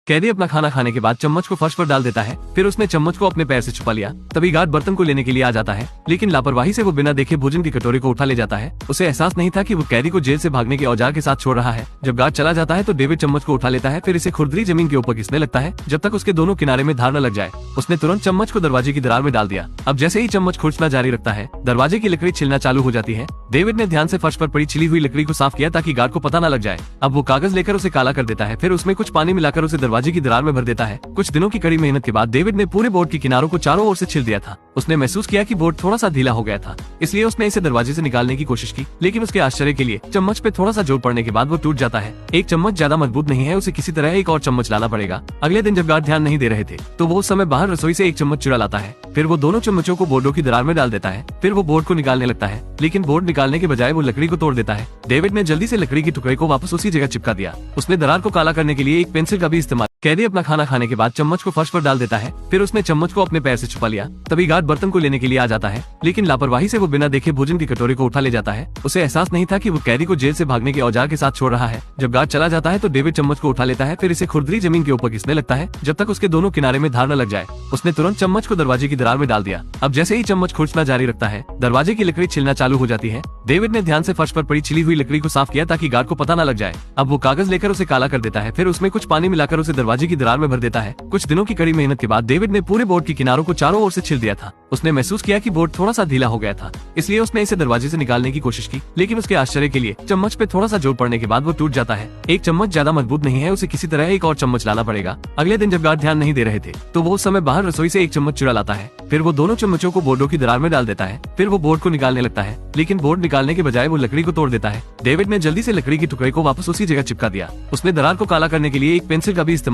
कैदी अपना खाना खाने के बाद चम्मच को फर्श पर डाल देता है, फिर उसने चम्मच को अपने पैर से छुपा लिया। तभी गार्ड बर्तन को लेने के लिए आ जाता है, लेकिन लापरवाही से वो बिना देखे भोजन की कटोरी को उठा ले जाता है। उसे एहसास नहीं था कि वो कैदी को जेल से भागने के औजार के साथ छोड़ रहा है। जब गार्ड चला जाता है तो डेविड चम्मच को उठा लेता है, फिर इसे खुरदरी जमीन के ऊपर घिसने लगता है जब तक उसके दोनों किनारे में धार न लग जाए। उसने तुरंत चम्मच को दरवाजे की दरार में डाल दिया। अब जैसे ही चम्मच खुरचना जारी रखता है, दरवाजे की लकड़ी छिलना चालू हो जाती है। डेविड ने ध्यान से फर्श पर पड़ी छिली हुई लकड़ी को साफ किया ताकि गार्ड को पता न लग जाए। अब वो कागज लेकर उसे काला कर देता है, फिर उसमें कुछ पानी मिलाकर उसे दरवाजे की दरार में भर देता है। कुछ दिनों की कड़ी मेहनत के बाद डेविड ने पूरे बोर्ड के किनारों को चारों ओर से छिल दिया था। उसने महसूस किया कि बोर्ड थोड़ा सा ढीला हो गया था, इसलिए उसने इसे दरवाजे से निकालने की कोशिश की, लेकिन उसके आश्चर्य के लिए चम्मच पे थोड़ा सा जोर पड़ने के बाद वो टूट जाता है। एक चम्मच ज्यादा मजबूत नहीं है, उसे किसी तरह एक और चम्मच लाना पड़ेगा। अगले दिन जब गार्ड ध्यान नहीं दे रहे थे तो वो उस समय बाहर रसोई से एक चम्मच चुरा लाता है, फिर वो दोनों चम्मचों को बोर्डों की दरार में डाल देता है। फिर वो बोर्ड को निकालने लगता है, लेकिन बोर्ड निकालने के बजाय वो लकड़ी को तोड़ देता है। डेविड ने जल्दी से लकड़ी के टुकड़े को वापस उसी जगह चिपका दिया। उसने दरार को काला करने के लिए एक पेंसिल का भी इस्तेमाल। कैदी अपना खाना खाने के बाद चम्मच को फर्श पर डाल देता है, फिर उसने चम्मच को अपने पैर से छुपा लिया। तभी गार्ड बर्तन को लेने के लिए आ जाता है, लेकिन लापरवाही से वो बिना देखे भोजन की कटोरी को उठा ले जाता है। उसे एहसास नहीं था कि वो कैदी को जेल से भागने के औजार के साथ छोड़ रहा है। जब गार्ड चला जाता है तो डेविड चम्मच को उठा लेता है, फिर इसे खुरदरी जमीन के ऊपर घिसने लगता है जब तक उसके दोनों किनारे में धार न लग जाए। उसने तुरंत चम्मच को दरवाजे की दरार में डाल दिया। अब जैसे ही चम्मच खुरचना जारी रखता है, दरवाजे की लकड़ी छिलना चालू हो जाती है। डेविड ने ध्यान से फर्श पर पड़ी छिली हुई लकड़ी को साफ किया ताकि गार्ड को पता न लग जाए। अब वो कागज लेकर उसे काला कर देता है, फिर उसमें कुछ पानी मिलाकर उसे दरवाजे की दरार में भर देता है। कुछ दिनों की कड़ी मेहनत के बाद डेविड ने पूरे बोर्ड के किनारों को चारों ओर से छिल दिया था। उसने महसूस किया कि बोर्ड थोड़ा सा ढीला हो गया था, इसलिए उसने इसे दरवाजे से निकालने की कोशिश की, लेकिन उसके आश्चर्य के लिए चम्मच पे थोड़ा सा जोर पड़ने के बाद वो टूट जाता है। एक चम्मच ज्यादा मजबूत नहीं है, उसे किसी तरह एक और चम्मच लाना पड़ेगा। अगले दिन जब गार्ड ध्यान नहीं दे रहे थे तो वो उस समय बाहर रसोई से एक चम्मच चुरा लाता है, फिर वो दोनों चम्मचों को बोर्डों की दरार में डाल देता है। फिर वो बोर्ड को निकालने लगता है, लेकिन बोर्ड निकालने के बजाय वो लकड़ी को तोड़ देता है। डेविड ने जल्दी से लकड़ी के टुकड़े को वापस उसी जगह चिपका दिया। उसने दरार को काला करने के लिए एक पेंसिल का भी इस्तेमाल